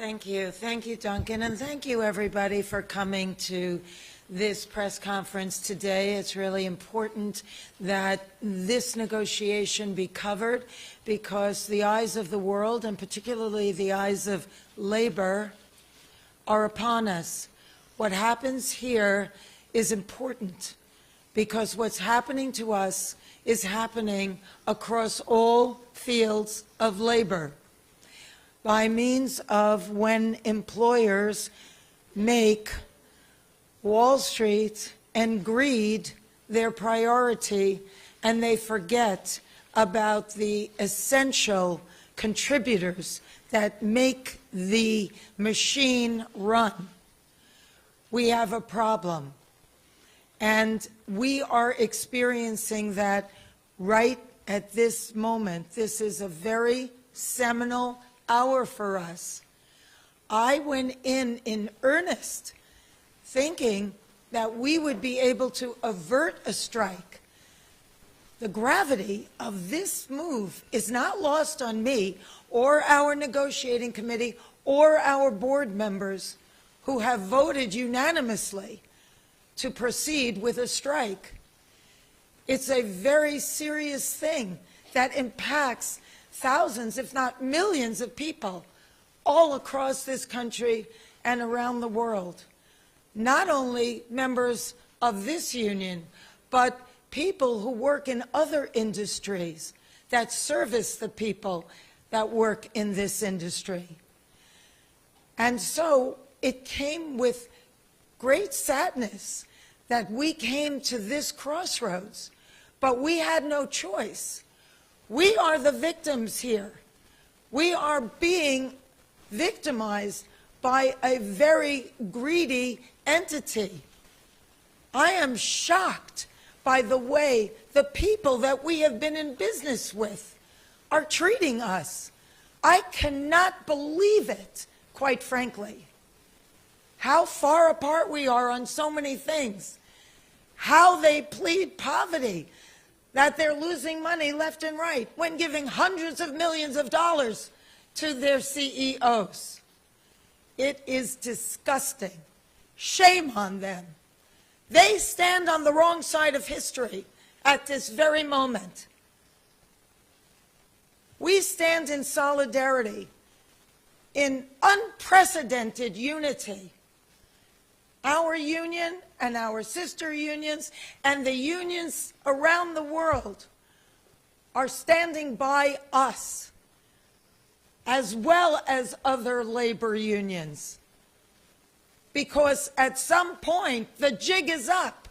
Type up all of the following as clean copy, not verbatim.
Thank you. Thank you, Duncan, and thank you, everybody, for coming to this press conference today. It's really important that this negotiation be covered because the eyes of the world, and particularly the eyes of labor, are upon us. What happens here is important because what's happening to us is happening across all fields of labor by means of when employers make Wall Street and greed their priority, and they forget about the essential contributors that make the machine run. We have a problem, and we are experiencing that right at this moment. This is a very seminal hour for us. I went in earnest thinking that we would be able to avert a strike. The gravity of this move is not lost on me or our negotiating committee or our board members who have voted unanimously to proceed with a strike. It's a very serious thing that impacts thousands, if not millions of people all across this country and around the world. Not only members of this union, but people who work in other industries that service the people that work in this industry. And so it came with great sadness that we came to this crossroads, but we had no choice. We are the victims here. We are being victimized by a very greedy entity. I am shocked by the way the people that we have been in business with are treating us. I cannot believe it, quite frankly. How far apart we are on so many things. How they plead poverty, that they're losing money left and right when giving hundreds of millions of dollars to their CEOs. It is disgusting. Shame on them. They stand on the wrong side of history at this very moment. We stand in solidarity, in unprecedented unity. Our union and our sister unions and the unions around the world are standing by us, as well as other labor unions. Because at some point, the jig is up.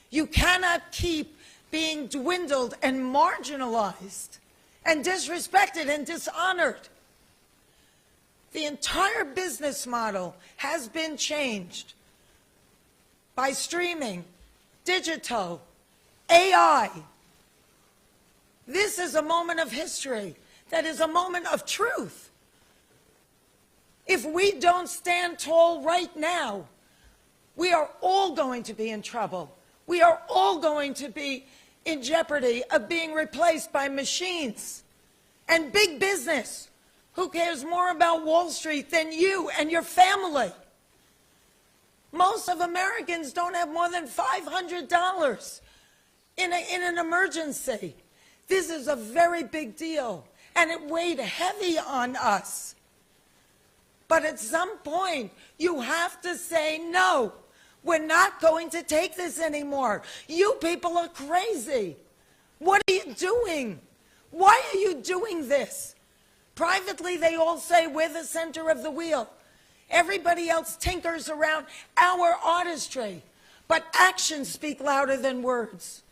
You cannot keep being dwindled and marginalized and disrespected and dishonored. The entire business model has been changed by streaming, digital, AI. This is a moment of history that is a moment of truth. If we don't stand tall right now, we are all going to be in trouble. We are all going to be in jeopardy of being replaced by machines and big business. Who cares more about Wall Street than you and your family? Most of Americans don't have more than $500 in an emergency. This is a very big deal, and it weighed heavy on us. But at some point, you have to say, no, we're not going to take this anymore. You people are crazy. What are you doing? Why are you doing this? Privately, they all say we're the center of the wheel. Everybody else tinkers around our artistry. But actions speak louder than words.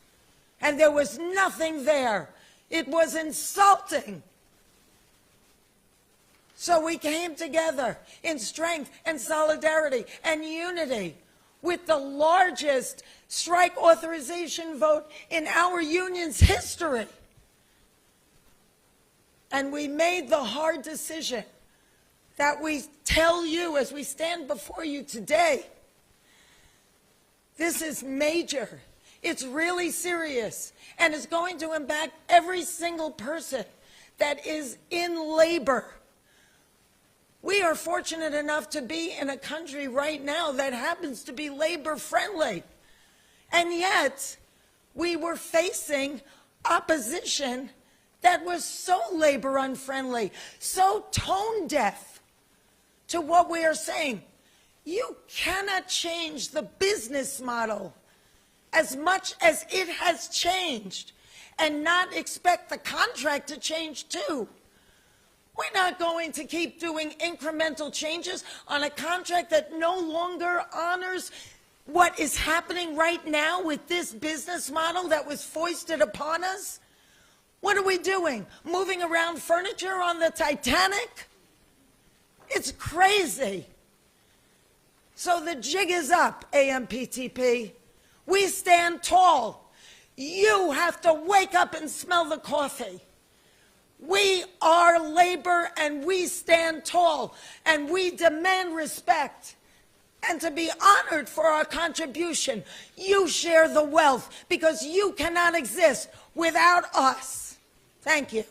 And there was nothing there. It was insulting. So we came together in strength and solidarity and unity with the largest strike authorization vote in our union's history. And we made the hard decision that we tell you as we stand before you today. This is major. It's really serious, and it's going to impact every single person that is in labor. We are fortunate enough to be in a country right now that happens to be labor friendly. And yet, we were facing opposition that was so labor unfriendly, so tone deaf to what we are saying. You cannot change the business model as much as it has changed and not expect the contract to change too. We're not going to keep doing incremental changes on a contract that no longer honors what is happening right now with this business model that was foisted upon us. What are we doing? Moving around furniture on the Titanic? It's crazy. So the jig is up, AMPTP. We stand tall. You have to wake up and smell the coffee. We are labor and we stand tall and we demand respect and to be honored for our contribution. You share the wealth because you cannot exist without us. Thank you.